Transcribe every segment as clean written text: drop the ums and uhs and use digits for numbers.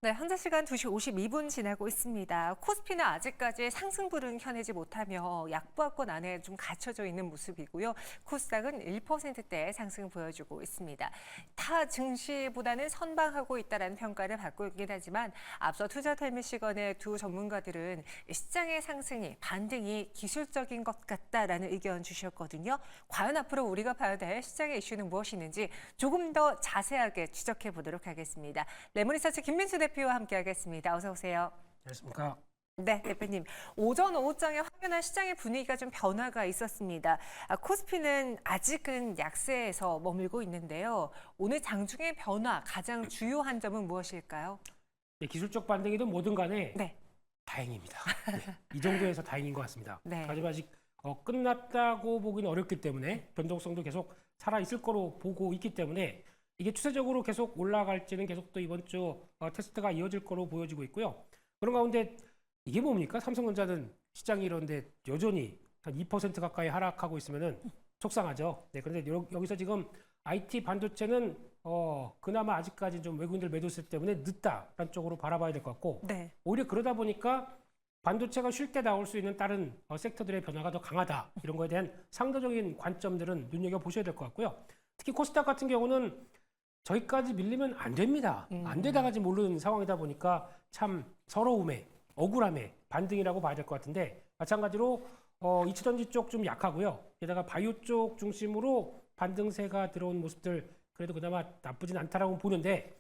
네, 현재 시간 2시 52분 지나고 있습니다. 코스피는 아직까지 상승불은 켜내지 못하며 약보합권 안에 좀 갇혀져 있는 모습이고요. 코스닥은 1%대 상승 보여주고 있습니다. 타 증시보다는 선방하고 있다는 평가를 받고 있긴 하지만 앞서 투자타임의 시간에 두 전문가들은 시장의 상승이 반등이 기술적인 것 같다라는 의견 주셨거든요. 과연 앞으로 우리가 봐야 될 시장의 이슈는 무엇이 있는지 조금 더 자세하게 지적해 보도록 하겠습니다. 레모니사치 김민수 대표와 함께하겠습니다. 어서 오세요. 안녕하십니까. 네, 대표님. 오전 오후장에 확연한 시장의 분위기가 좀 변화가 있었습니다. 코스피는 아직은 약세에서 머물고 있는데요. 오늘 장중의 변화, 가장 주요한 점은 무엇일까요? 네, 기술적 반등이든 뭐든 간에 네. 다행입니다. 네, 이 정도에서 다행인 것 같습니다. 네. 하지만 아직 끝났다고 보기는 어렵기 때문에 변동성도 계속 살아있을 거로 보고 있기 때문에 이게 추세적으로 계속 올라갈지는 계속 또 이번 주 테스트가 이어질 거로 보여지고 있고요. 그런 가운데 이게 뭡니까? 삼성전자는 시장이 이런데 여전히 한 2% 가까이 하락하고 있으면은 속상하죠. 네, 그런데 여기서 지금 IT 반도체는 그나마 아직까지 좀 외국인들 매도세 때문에 늦다라는 쪽으로 바라봐야 될 것 같고 네. 오히려 그러다 보니까 반도체가 쉽게 나올 수 있는 다른 섹터들의 변화가 더 강하다. 이런 거에 대한 상대적인 관점들은 눈여겨보셔야 될 것 같고요. 특히 코스닥 같은 경우는 저기까지 밀리면 안 됩니다. 안 되다가지 모르는 상황이다 보니까 참 서러움에 억울함에 반등이라고 봐야 될 것 같은데 마찬가지로 이치전지 쪽 좀 약하고요. 게다가 바이오 쪽 중심으로 반등세가 들어온 모습들 그래도 그나마 나쁘진 않다라고 보는데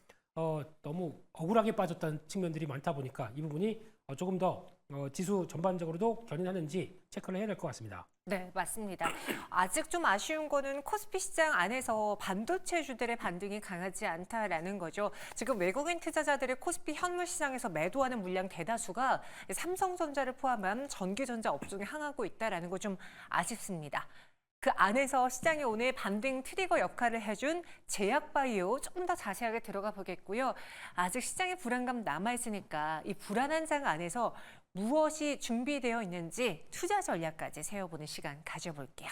너무 억울하게 빠졌다는 측면들이 많다 보니까 이 부분이 조금 더 지수 전반적으로도 견인하는지 체크를 해야 될 것 같습니다. 네, 맞습니다. 아직 좀 아쉬운 거는 코스피 시장 안에서 반도체주들의 반등이 강하지 않다라는 거죠. 지금 외국인 투자자들의 코스피 현물 시장에서 매도하는 물량 대다수가 삼성전자를 포함한 전기전자 업종에 향하고 있다라는 거 좀 아쉽습니다. 그 안에서 시장이 오늘 반등 트리거 역할을 해준 제약바이오 조금 더 자세하게 들어가 보겠고요. 아직 시장의 불안감 남아있으니까 이 불안한 장 안에서 무엇이 준비되어 있는지 투자 전략까지 세워보는 시간 가져볼게요.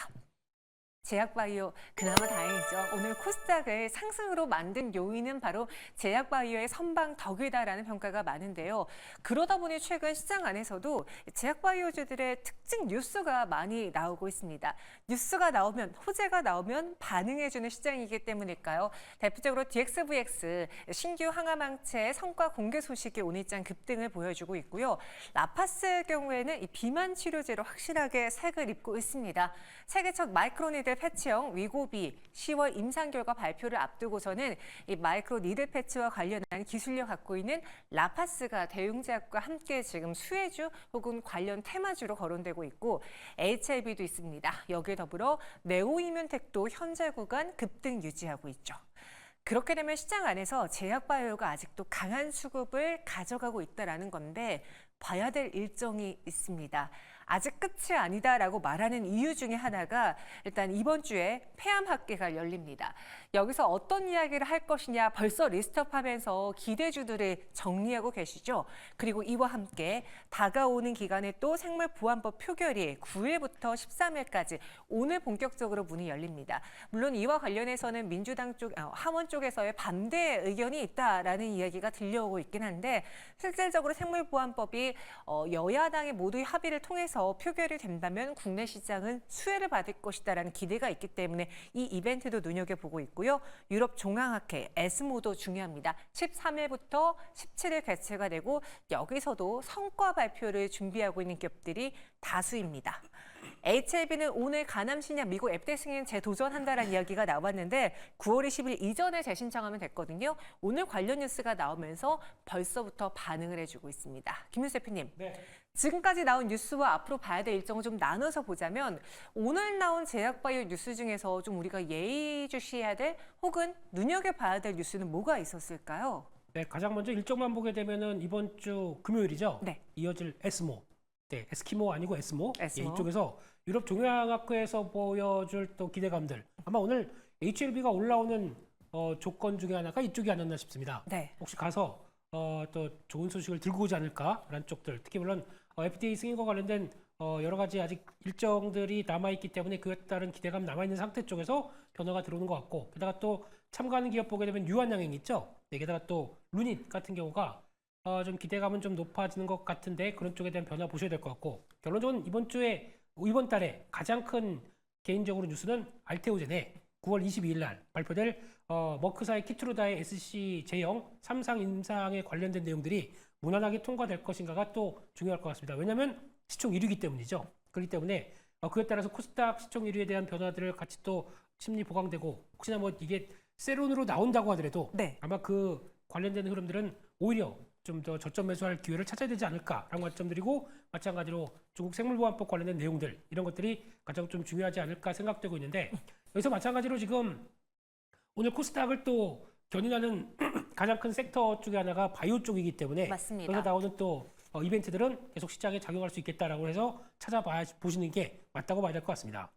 제약바이오 그나마 다행이죠. 오늘 코스닥을 상승으로 만든 요인은 바로 제약바이오의 선방 덕이다라는 평가가 많은데요. 그러다 보니 최근 시장 안에서도 제약바이오주들의 특징 뉴스가 많이 나오고 있습니다. 뉴스가 나오면 호재가 나오면 반응해주는 시장이기 때문일까요? 대표적으로 DXVX 신규 항암항체 성과 공개 소식이 오늘장 급등을 보여주고 있고요. 라파스의 경우에는 이 비만 치료제로 확실하게 색을 입고 있습니다. 세계 첫 마이크로니들 패치형 위고비 10월 임상 결과 발표를 앞두고서는 이 마이크로 니들 패치와 관련한 기술력 갖고 있는 라파스가 대웅제약과 함께 지금 수혜주 혹은 관련 테마주로 거론되고 있고 HLB도 있습니다. 여기에 더불어 네오이뮨텍도 현재 구간 급등 유지하고 있죠. 그렇게 되면 시장 안에서 제약바이오가 아직도 강한 수급을 가져가고 있다는 건데 봐야 될 일정이 있습니다. 아직 끝이 아니다라고 말하는 이유 중에 하나가 일단 이번 주에 폐암학회가 열립니다. 여기서 어떤 이야기를 할 것이냐 벌써 리스트업하면서 기대주들을 정리하고 계시죠. 그리고 이와 함께 다가오는 기간에 또 생물보안법 표결이 9일부터 13일까지 오늘 본격적으로 문이 열립니다. 물론 이와 관련해서는 민주당 쪽, 하원 쪽에서의 반대 의견이 있다라는 이야기가 들려오고 있긴 한데 실질적으로 생물보안법이 여야당의 모두의 합의를 통해서 표결이 된다면 국내 시장은 수혜를 받을 것이다라는 기대가 있기 때문에 이 이벤트도 눈여겨보고 있고요. 유럽 종합학회 에스모도 중요합니다. 13일부터 17일 개최가 되고 여기서도 성과 발표를 준비하고 있는 기업들이 다수입니다. HLB는 오늘 가남 신약 미국 FDA 승인 재도전한다라는 이야기가 나왔는데 9월 20일 이전에 재신청하면 됐거든요. 오늘 관련 뉴스가 나오면서 벌써부터 반응을 해주고 있습니다. 김윤수 대표님. 네. 지금까지 나온 뉴스와 앞으로 봐야 될 일정을 좀 나눠서 보자면 오늘 나온 제약바이오 뉴스 중에서 좀 우리가 예의주시해야 될 혹은 눈여겨봐야 될 뉴스는 뭐가 있었을까요? 네, 가장 먼저 일정만 보게 되면은 이번 주 금요일이죠. 네. 이어질 에스모. 네, 에스키모 아니고 에스모. 에스모. 예, 이쪽에서 유럽 종양학회에서 보여줄 또 기대감들. 아마 오늘 HLB가 올라오는 조건 중에 하나가 이쪽이 아니었나 싶습니다. 네. 혹시 가서 또 좋은 소식을 들고 오지 않을까라는 쪽들. 특히 물론 FDA 승인과 관련된 여러 가지 아직 일정들이 남아있기 때문에 그에 따른 기대감 남아있는 상태 쪽에서 변화가 들어오는 것 같고 게다가 또 참가하는 기업 보게 되면 유한양행 있죠. 네, 게다가 또 루닛 같은 경우가 좀 기대감은 좀 높아지는 것 같은데 그런 쪽에 대한 변화 보셔야 될 것 같고 결론적으로 이번 달에 가장 큰 개인적으로 뉴스는 알테오젠의 9월 22일 날 발표될 머크사의 키트루다의 SC 제형 3상 인상에 관련된 내용들이 무난하게 통과될 것인가가 또 중요할 것 같습니다. 왜냐하면 시총 1위이기 때문이죠. 그렇기 때문에 그에 따라서 코스닥 시총 1위에 대한 변화들을 같이 또 심리 보강되고 혹시나 뭐 이게 세론으로 나온다고 하더라도 네. 아마 그 관련된 흐름들은 오히려 좀 더 저점 매수할 기회를 찾아야 되지 않을까라는 관점들이고 마찬가지로 중국 생물보안법 관련된 내용들 이런 것들이 가장 좀 중요하지 않을까 생각되고 있는데 여기서 마찬가지로 지금 오늘 코스닥을 또 견인하는 가장 큰 섹터 중에 하나가 바이오 쪽이기 때문에 맞습니다. 여기서 나오는 또 이벤트들은 계속 시장에 작용할 수 있겠다라고 해서 보시는 게 맞다고 봐야 될 것 같습니다.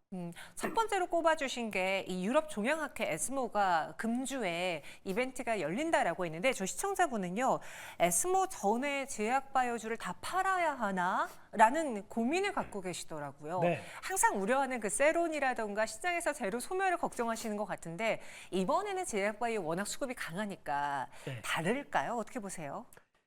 첫 번째로 꼽아주신 게 이 유럽 종양학회 에스모가 금주에 이벤트가 열린다라고 했는데 저 시청자분은요. 에스모 전에 제약바이오주를 다 팔아야 하나라는 고민을 갖고 계시더라고요. 네. 항상 우려하는 그 세론이라던가 시장에서 재료 소멸을 걱정하시는 것 같은데 이번에는 제약바이오 워낙 수급이 강하니까 네. 다를까요? 어떻게 보세요?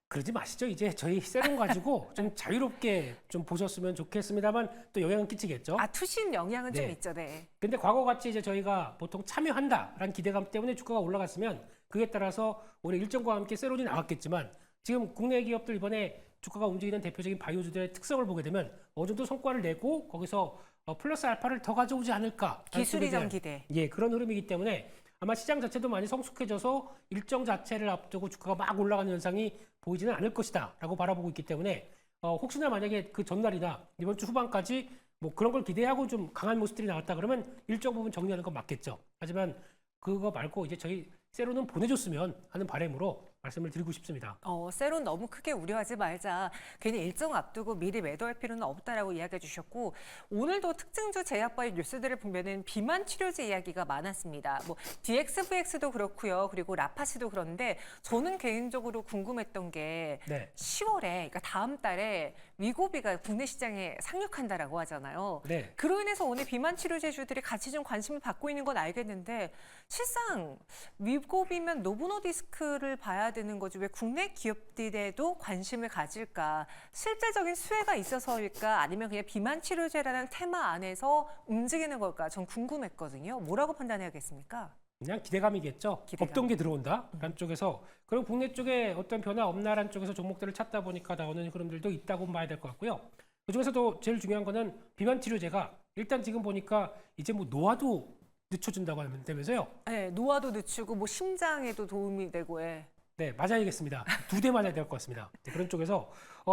그러지 마시죠. 이제 저희 세럼 가지고 좀 자유롭게 좀 보셨으면 좋겠습니다만 또 영향은 끼치겠죠. 투신 영향은 좀 네. 있죠. 네. 근데 과거같이 이제 저희가 보통 참여한다라는 기대감 때문에 주가가 올라갔으면 그에 따라서 올해 일정과 함께 세론이 나왔겠지만 지금 국내 기업들 이번에 주가가 움직이는 대표적인 바이오주들의 특성을 보게 되면 어느 정도 성과를 내고 거기서 플러스 알파를 더 가져오지 않을까. 기술이전 기대. 예, 그런 흐름이기 때문에 아마 시장 자체도 많이 성숙해져서 일정 자체를 앞두고 주가가 막 올라가는 현상이 보이지는 않을 것이다라고 바라보고 있기 때문에 혹시나 만약에 그 전날이나 이번 주 후반까지 뭐 그런 걸 기대하고 좀 강한 모습들이 나왔다 그러면 일정 부분 정리하는 건 맞겠죠. 하지만 그거 말고 이제 저희 세로는 보내줬으면 하는 바람으로 말씀을 드리고 싶습니다. 세론 너무 크게 우려하지 말자. 괜히 일정 앞두고 미리 매도할 필요는 없다라고 이야기해 주셨고 오늘도 특징주 제약바이오 뉴스들을 보면은 비만 치료제 이야기가 많았습니다. 뭐 DXVX도 그렇고요. 그리고 라파시도 그런데 저는 개인적으로 궁금했던 게 네. 10월에 그러니까 다음 달에 위고비가 국내 시장에 상륙한다라고 하잖아요. 네. 그로 인해서 오늘 비만 치료제주들이 같이 좀 관심을 받고 있는 건 알겠는데 실상 위고비면 노보노디스크를 봐야 되는 거지 왜 국내 기업들에도 관심을 가질까? 실제적인 수혜가 있어서일까? 아니면 그냥 비만 치료제라는 테마 안에서 움직이는 걸까? 전 궁금했거든요. 뭐라고 판단해야겠습니까? 그냥 기대감이겠죠. 기대감. 없던 게 들어온다라는 쪽에서 그리고 국내 쪽에 어떤 변화 없나라는 쪽에서 종목들을 찾다 보니까 나오는 흐름들도 있다고 봐야 될 것 같고요. 그중에서도 제일 중요한 거는 비만 치료제가 일단 지금 보니까 이제 뭐 노화도 늦춰준다고 하면서요. 네, 노화도 늦추고 뭐 심장에도 도움이 되고 예. 네, 맞아야겠습니다. 2대 맞아야 될 것 같습니다. 네, 그런 쪽에서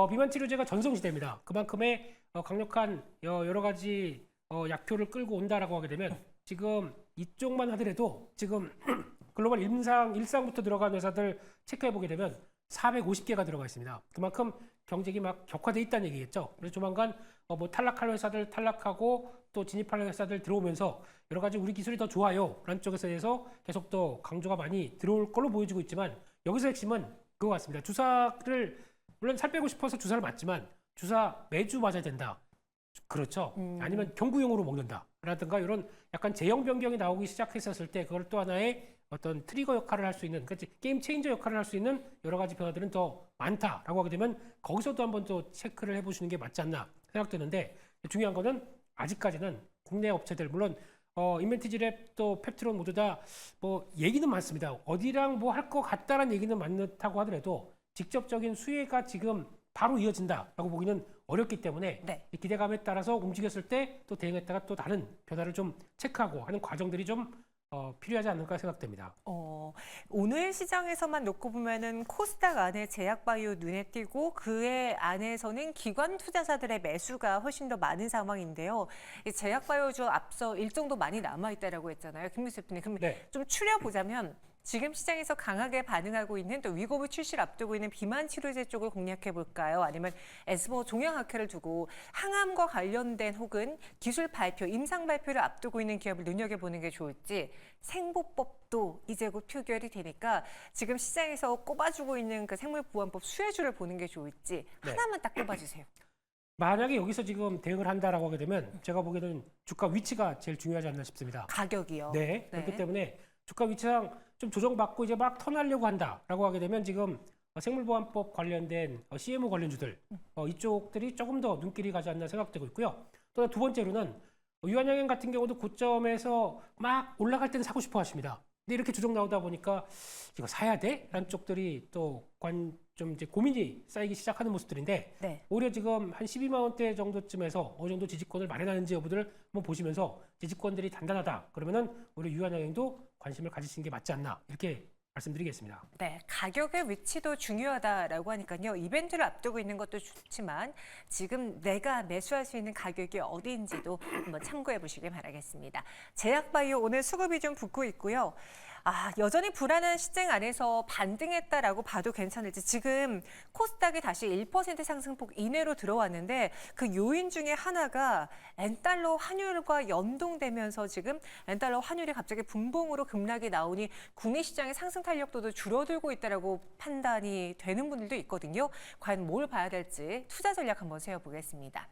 비만 치료제가 전성시대입니다. 그만큼의 강력한 여러 가지 약효를 끌고 온다라고 하게 되면 지금 이쪽만 하더라도 지금 글로벌 일상부터 들어간 회사들 체크해 보게 되면 450개가 들어가 있습니다. 그만큼 경쟁이 막 격화돼 있다는 얘기겠죠. 그래서 조만간 뭐 탈락할 회사들 탈락하고 또 진입할 회사들 들어오면서 여러 가지 우리 기술이 더 좋아요 라는 쪽에서 해서 계속 또 강조가 많이 들어올 걸로 보여지고 있지만 여기서 핵심은 그거 같습니다. 주사를 물론 살 빼고 싶어서 주사를 맞지만 주사 매주 맞아야 된다. 그렇죠. 아니면 경구용으로 먹는다. 라든가 이런 약간 제형 변경이 나오기 시작했었을 때 그걸 또 하나의 어떤 트리거 역할을 할 수 있는 게임 체인저 역할을 할 수 있는 여러 가지 변화들은 더 많다라고 하게 되면 거기서도 한번 또 체크를 해보시는 게 맞지 않나 생각되는데 중요한 거는 아직까지는 국내 업체들 물론 인벤티지랩 또 펩트론 모두 다 뭐 얘기는 많습니다. 어디랑 뭐 할 것 같다라는 얘기는 많다고 하더라도 직접적인 수혜가 지금 바로 이어진다라고 보기는 어렵기 때문에 네. 이 기대감에 따라서 움직였을 때 또 대응했다가 또 다른 변화를 좀 체크하고 하는 과정들이 좀 필요하지 않을까 생각됩니다. 오늘 시장에서만 놓고 보면은 코스닥 안에 제약바이오 눈에 띄고 그의 안에서는 기관 투자자들의 매수가 훨씬 더 많은 상황인데요. 이 제약바이오주 앞서 일정도 많이 남아있다라고 했잖아요. 김민수 대표님. 그럼 네. 좀 추려보자면 지금 시장에서 강하게 반응하고 있는 또 위고비 출시를 앞두고 있는 비만 치료제 쪽을 공략해 볼까요? 아니면 에스모 종양학회를 두고 항암과 관련된 혹은 기술 발표, 임상 발표를 앞두고 있는 기업을 눈여겨보는 게 좋을지 생보법도 이제 곧 표결이 되니까 지금 시장에서 꼽아주고 있는 그 생물보안법 수혜주를 보는 게 좋을지 네. 하나만 딱 꼽아주세요. 만약에 여기서 지금 대응을 한다라고 하게 되면 제가 보기에는 주가 위치가 제일 중요하지 않나 싶습니다. 가격이요. 네. 그렇기 때문에 주가 위치상 좀 조정받고 이제 막 턴하려고 한다라고 하게 되면 지금 생물보안법 관련된 CMO 관련주들 이쪽들이 조금 더 눈길이 가지 않나 생각되고 있고요. 또 두 번째로는 유한양행 같은 경우도 고점에서 막 올라갈 때는 사고 싶어 하십니다. 근데 이렇게 주종 나오다 보니까 이거 사야 돼? 라는 쪽들이 또 좀 이제 고민이 쌓이기 시작하는 모습들인데 네. 오히려 지금 한 12만 원대 정도쯤에서 어느 정도 지지권을 마련하는지 여부들을 한번 보시면서 지지권들이 단단하다. 그러면은 오히려 유한양행도 관심을 가지시는 게 맞지 않나 이렇게 말씀드리겠습니다. 네, 가격의 위치도 중요하다라고 하니까요. 이벤트를 앞두고 있는 것도 좋지만 지금 내가 매수할 수 있는 가격이 어디인지도 한번 참고해 보시길 바라겠습니다. 제약바이오 오늘 수급이 좀 붙고 있고요. 여전히 불안한 시장 안에서 반등했다라고 봐도 괜찮을지 지금 코스닥이 다시 1% 상승폭 이내로 들어왔는데 그 요인 중에 하나가 엔달러 환율과 연동되면서 지금 엔달러 환율이 갑자기 분봉으로 급락이 나오니 국내 시장의 상승 탄력도도 줄어들고 있다라고 판단이 되는 분들도 있거든요. 과연 뭘 봐야 될지 투자 전략 한번 세워보겠습니다.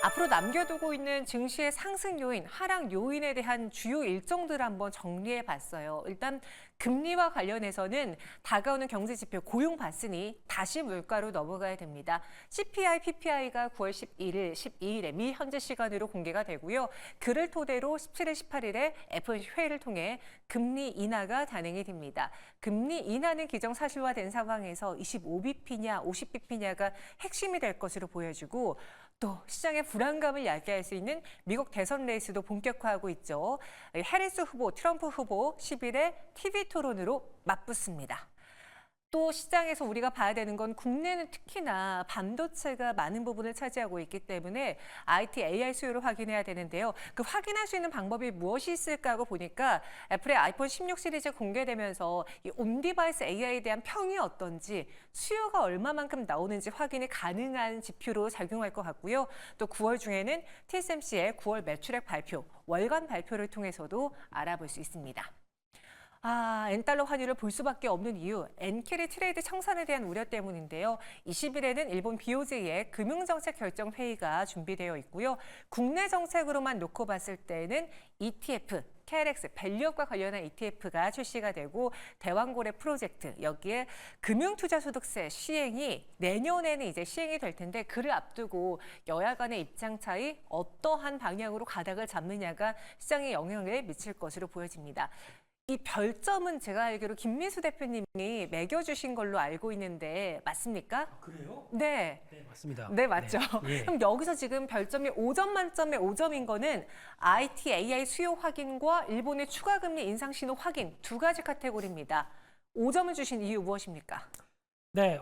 앞으로 남겨두고 있는 증시의 상승 요인, 하락 요인에 대한 주요 일정들을 한번 정리해 봤어요. 일단 금리와 관련해서는 다가오는 경제 지표 고용 봤으니 다시 물가로 넘어가야 됩니다. CPI, PPI가 9월 11일, 12일에 미 현재 시간으로 공개가 되고요. 그를 토대로 17일, 18일에 FOMC 회의를 통해 금리 인하가 단행이 됩니다. 금리 인하는 기정사실화된 상황에서 25bp냐, 50bp냐가 핵심이 될 것으로 보여지고 또 시장의 불안감을 야기할 수 있는 미국 대선 레이스도 본격화하고 있죠. 해리스 후보, 트럼프 후보 10일에 TV 토론으로 맞붙습니다. 또 시장에서 우리가 봐야 되는 건 국내는 특히나 반도체가 많은 부분을 차지하고 있기 때문에 IT, AI 수요를 확인해야 되는데요. 그 확인할 수 있는 방법이 무엇이 있을까 하고 보니까 애플의 아이폰 16 시리즈 공개되면서 이 온디바이스 AI에 대한 평이 어떤지 수요가 얼마만큼 나오는지 확인이 가능한 지표로 작용할 것 같고요. 또 9월 중에는 TSMC의 9월 매출액 발표, 월간 발표를 통해서도 알아볼 수 있습니다. 엔달러 환율을 볼 수밖에 없는 이유, 엔캐리 트레이드 청산에 대한 우려 때문인데요. 20일에는 일본 BOJ의 금융정책 결정 회의가 준비되어 있고요. 국내 정책으로만 놓고 봤을 때는 ETF, KLX, 밸류업과 관련한 ETF가 출시가 되고 대왕고래 프로젝트, 여기에 금융투자소득세 시행이 내년에는 이제 시행이 될 텐데 그를 앞두고 여야 간의 입장 차이 어떠한 방향으로 가닥을 잡느냐가 시장에 영향을 미칠 것으로 보여집니다. 이 별점은 제가 알기로 김민수 대표님이 매겨주신 걸로 알고 있는데 맞습니까? 그래요? 네. 네, 맞습니다. 네, 맞죠. 네. 예. 그럼 여기서 지금 별점이 5점 만점에 5점인 거는 IT, AI 수요 확인과 일본의 추가 금리 인상 신호 확인 두 가지 카테고리입니다. 5점을 주신 이유 무엇입니까? 네,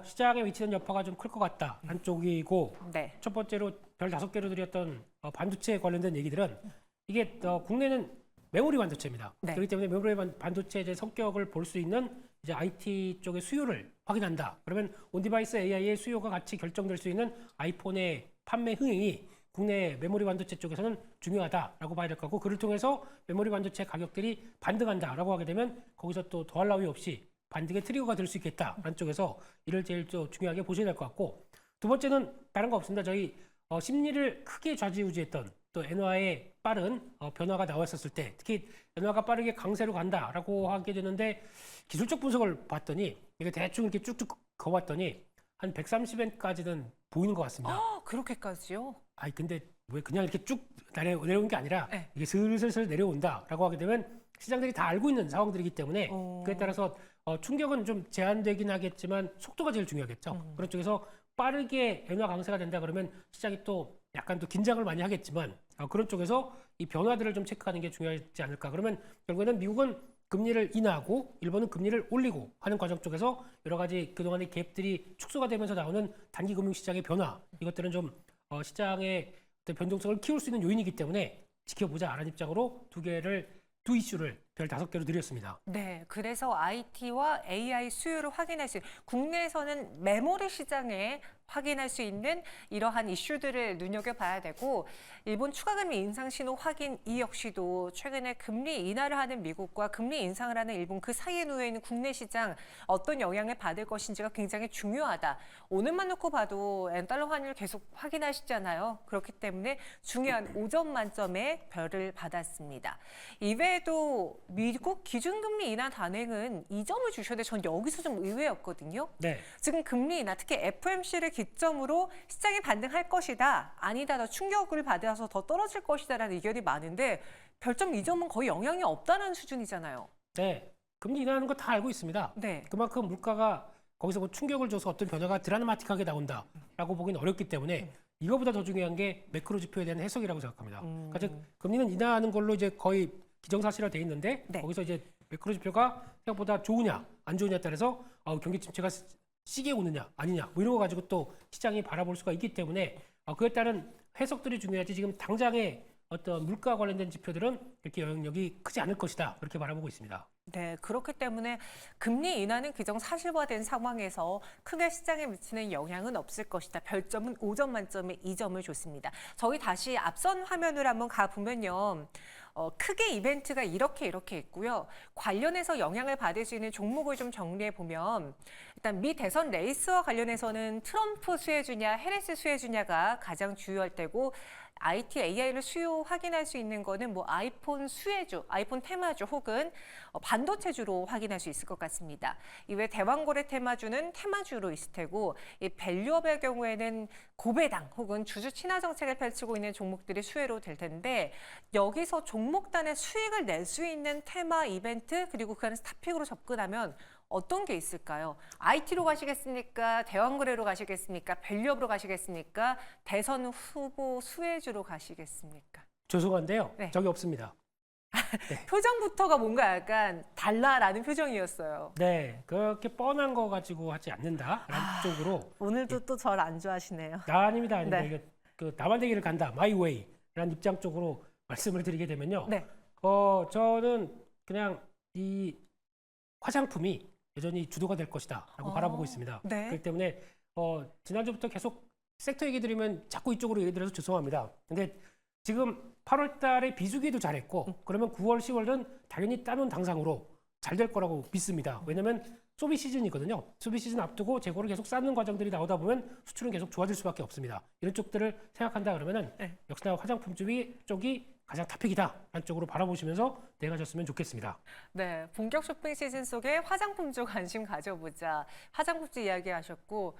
시장에 위치된 여파가 좀 클 것 같다. 한쪽이고 네. 첫 번째로 별 5개로 드렸던 반도체 관련된 얘기들은 이게 국내는 메모리 반도체입니다. 네. 그렇기 때문에 메모리 반도체의 성격을 볼 수 있는 이제 IT 쪽의 수요를 확인한다. 그러면 온디바이스 AI의 수요가 같이 결정될 수 있는 아이폰의 판매 흥행이 국내 메모리 반도체 쪽에서는 중요하다라고 봐야 될 것 같고 그를 통해서 메모리 반도체 가격들이 반등한다라고 하게 되면 거기서 또 더할 나위 없이 반등의 트리거가 될 수 있겠다라는 쪽에서 이를 제일 또 중요하게 보셔야 될 것 같고 두 번째는 다른 거 없습니다. 저희 심리를 크게 좌지우지했던 또 엔화의 빠른 변화가 나왔었을 때 특히 엔화가 빠르게 강세로 간다라고 하게 되는데 기술적 분석을 봤더니 이게 대충 이렇게 쭉쭉 그어봤더니 한 130엔까지는 보이는 것 같습니다. 그렇게까지요? 근데 왜 그냥 이렇게 쭉 내려오는 게 아니라 네. 이게 슬슬 내려온다라고 하게 되면 시장들이 다 알고 있는 상황들이기 때문에 그에 따라서 충격은 좀 제한되긴 하겠지만 속도가 제일 중요하겠죠. 그런 쪽에서 빠르게 엔화 강세가 된다 그러면 시장이 또 약간 또 긴장을 많이 하겠지만 그런 쪽에서 이 변화들을 좀 체크하는 게 중요하지 않을까. 그러면 결국에는 미국은 금리를 인하하고 일본은 금리를 올리고 하는 과정 쪽에서 여러 가지 그동안의 갭들이 축소가 되면서 나오는 단기 금융시장의 변화 이것들은 좀 시장의 변동성을 키울 수 있는 요인이기 때문에 지켜보자라는 입장으로 두 이슈를 별 5개로 드렸습니다. 네, 그래서 IT와 AI 수요를 확인할 수 있는 국내에서는 메모리 시장에 확인할 수 있는 이러한 이슈들을 눈여겨봐야 되고 일본 추가금리 인상 신호 확인 이 역시도 최근에 금리 인하를 하는 미국과 금리 인상을 하는 일본 그 사이에 놓여 있는 국내 시장 어떤 영향을 받을 것인지가 굉장히 중요하다. 오늘만 놓고 봐도 엔달러 환율 계속 확인하시잖아요. 그렇기 때문에 중요한 5점 만점의 별을 받았습니다. 이외에도 미국 기준금리 인하 단행은 이 점을 주셨는데 전 여기서 좀 의외였거든요. 네. 지금 금리 인하, 특히 FOMC를 기점으로 시장이 반등할 것이다. 아니다, 더 충격을 받아서 더 떨어질 것이다라는 의견이 많은데 별점 2점은 거의 영향이 없다는 수준이잖아요. 네. 금리 인하하는 거 다 알고 있습니다. 네. 그만큼 물가가 거기서 뭐 충격을 줘서 어떤 변화가 드라마틱하게 나온다라고 보기는 어렵기 때문에 이거보다 더 중요한 게 매크로 지표에 대한 해석이라고 생각합니다. 그러니까 즉 금리는 인하하는 걸로 이제 거의 기정사실화 돼 있는데 네. 거기서 이제 매크로 지표가 생각보다 좋으냐 안 좋으냐에 따라서 경기 침체가 시게 오느냐 아니냐 뭐 이런 거 가지고 또 시장이 바라볼 수가 있기 때문에 그에 따른 해석들이 중요하지 지금 당장의 어떤 물가 관련된 지표들은 이렇게 영향력이 크지 않을 것이다 그렇게 바라보고 있습니다. 네, 그렇기 때문에 금리 인하는 기정사실화된 상황에서 크게 시장에 미치는 영향은 없을 것이다. 별점은 5점 만점에 2점을 줬습니다. 저희 다시 앞선 화면을 한번 가보면요. 크게 이벤트가 이렇게 있고요. 관련해서 영향을 받을 수 있는 종목을 좀 정리해 보면 일단 미 대선 레이스와 관련해서는 트럼프 수혜주냐, 해리스 수혜주냐가 가장 주요할 때고 IT, AI를 수요 확인할 수 있는 거는 뭐 아이폰 수혜주, 아이폰 테마주 혹은 반도체주로 확인할 수 있을 것 같습니다. 이외 대왕거래 테마주는 테마주로 있을 테고 이 밸류업의 경우에는 고배당 혹은 주주 친화 정책을 펼치고 있는 종목들이 수혜로 될 텐데 여기서 종목단의 수익을 낼 수 있는 테마 이벤트 그리고 그 안에서 탑픽으로 접근하면 어떤 게 있을까요? IT로 가시겠습니까? 대왕거래로 가시겠습니까? 밸류업으로 가시겠습니까? 대선 후보 수혜주로 가시겠습니까? 죄송한데요. 네. 저기 없습니다. 표정부터가 뭔가 약간 달라라는 표정이었어요. 네, 그렇게 뻔한 거 가지고 하지 않는다라는 쪽으로 오늘도 또 저를 안 좋아하시네요. 아닙니다. 네. 이게 그 나만 되기를 간다, my way라는 입장 쪽으로 말씀을 드리게 되면요. 네. 저는 그냥 이 화장품이 여전히 주도가 될 것이다라고 바라보고 있습니다. 네. 그렇기 때문에 지난주부터 계속 섹터 얘기 드리면 자꾸 이쪽으로 얘기 드려서 죄송합니다. 근데 지금 8월 달에 비수기도 잘했고 그러면 9월, 10월은 당연히 따놓은 당상으로 잘 될 거라고 믿습니다. 왜냐면 소비 시즌이거든요. 소비 시즌 앞두고 재고를 계속 쌓는 과정들이 나오다 보면 수출은 계속 좋아질 수밖에 없습니다. 이런 쪽들을 생각한다 그러면은 네. 역시나 화장품 쪽이 가장 탑픽이다라는 쪽으로 바라보시면서 대응하셨으면 좋겠습니다. 네, 본격 쇼핑 시즌 속에 화장품 쪽 관심 가져보자. 화장품 쪽 이야기하셨고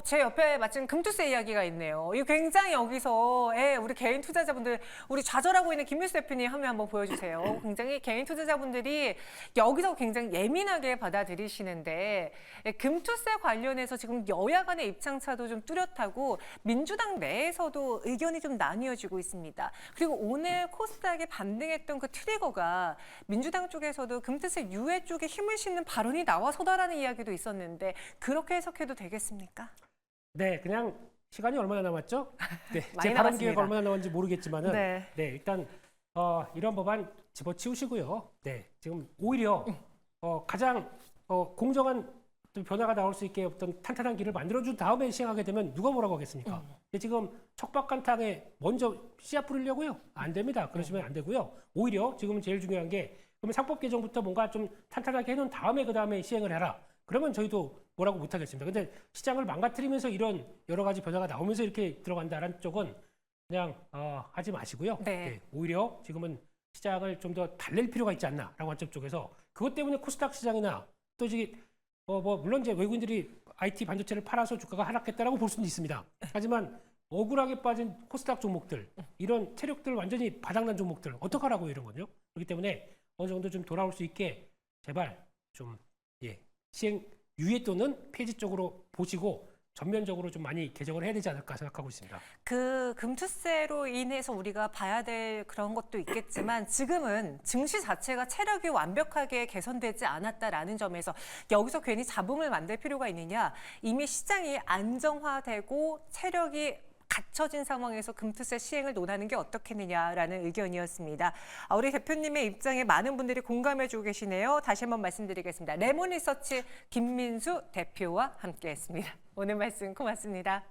제 옆에 마침 금투세 이야기가 있네요. 이거 굉장히 여기서 우리 개인 투자자분들, 우리 좌절하고 있는 김민수 대표님 화면 한번 보여주세요. 굉장히 개인 투자자분들이 여기서 굉장히 예민하게 받아들이시는데 금투세 관련해서 지금 여야 간의 입장차도 좀 뚜렷하고 민주당 내에서도 의견이 좀 나뉘어지고 있습니다. 그리고 오늘 코스닥이 반등했던 그 트리거가 민주당 쪽에서도 금투세 유예 쪽에 힘을 싣는 발언이 나와서다라는 이야기도 있었는데 그렇게 해석해도 되겠습니까? 네, 그냥 시간이 얼마나 남았죠? 네, 많이 제 발언 남았습니다. 기회가 얼마나 남았는지 모르겠지만은 네. 일단 이런 법안 집어치우시고요. 네, 지금 오히려 가장 공정한 또 변화가 나올 수 있게 어떤 탄탄한 길을 만들어준 다음에 시행하게 되면 누가 뭐라고 하겠습니까? 근데 지금 척박간탕에 먼저 씨앗 뿌리려고요? 안 됩니다. 그러시면 안 되고요. 오히려 지금 제일 중요한 게 그러면 상법 개정부터 뭔가 좀 탄탄하게 해놓은 다음에 그 다음에 시행을 해라. 그러면 저희도 뭐라고 못하겠습니다. 근데 시장을 망가뜨리면서 이런 여러 가지 변화가 나오면서 이렇게 들어간다라는 쪽은 그냥 하지 마시고요. 네. 오히려 지금은 시장을 좀 더 달랠 필요가 있지 않나라고 한쪽 쪽에서 그것 때문에 코스닥 시장이나 또 물론 이제 외국인들이 IT 반도체를 팔아서 주가가 하락했다라고 볼 수는 있습니다. 하지만 억울하게 빠진 코스닥 종목들 이런 체력들 완전히 바닥난 종목들 어떡하라고 이런 거죠. 그렇기 때문에 어느 정도 좀 돌아올 수 있게 제발 좀 시행 유예 또는 폐지 쪽으로 보시고 전면적으로 좀 많이 개정을 해야 되지 않을까 생각하고 있습니다. 그 금투세로 인해서 우리가 봐야 될 그런 것도 있겠지만 지금은 증시 자체가 체력이 완벽하게 개선되지 않았다라는 점에서 여기서 괜히 잡음을 만들 필요가 있느냐. 이미 시장이 안정화되고 체력이 갖춰진 상황에서 금투세 시행을 논하는 게 어떻겠느냐라는 의견이었습니다. 우리 대표님의 입장에 많은 분들이 공감해주고 계시네요. 다시 한번 말씀드리겠습니다. 레몬리서치 김민수 대표와 함께했습니다. 오늘 말씀 고맙습니다.